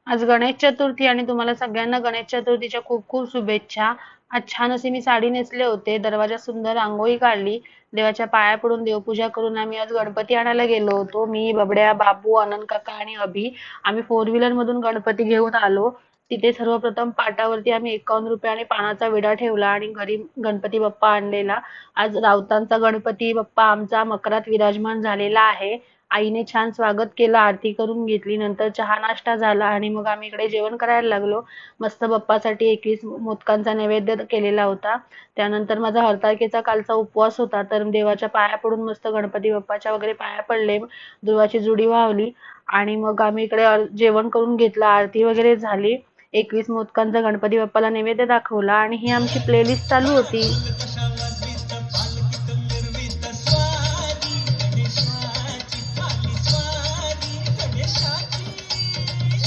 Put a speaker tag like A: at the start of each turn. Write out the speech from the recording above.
A: आज गणेश चतुर्थी आणि तुम्हाला सगळ्यांना गणेश चतुर्थीच्या खूप खूप शुभेच्छा. आज छान अशी मी साडी नेसले होते. दरवाजात सुंदर रांगोळी काढली. देवाच्या पाया पडून देवपूजा करून आम्ही आज गणपती आणायला गेलो होतो. मी, बबड्या, बाबू, आनंद काका आणि अभि. आम्ही फोर व्हीलर मधून गणपती घेऊन आलो. तिथे सर्वप्रथम पाटावरती आम्ही ₹51 आणि पानाचा विडा ठेवला आणि घरी गणपती बाप्पा आणलेला. आज रावतांचा गणपती बाप्पा आमचा मकरात विराजमान झालेला आहे. आईने छान स्वागत केलं, आरती करून घेतली. नंतर चहा नाश्ता झाला आणि मग आम्ही इकडे जेवण करायला लागलो. मस्त बाप्पासाठी 21 मोदकांचा नैवेद्य केलेला होता. त्यानंतर माझा हरताळकेचा कालचा उपवास होता, तर देवाच्या पाया पडून मस्त गणपती बाप्पाच्या वगैरे पाया पडले, दुर्वाची जुडी वाहली आणि मग आम्ही इकडे जेवण करून घेतलं, आरती वगैरे झाली. 21 मोदकांचा गणपती बाप्पाला नैवेद्य दाखवला आणि ही आमची प्लेलिस्ट चालू होती.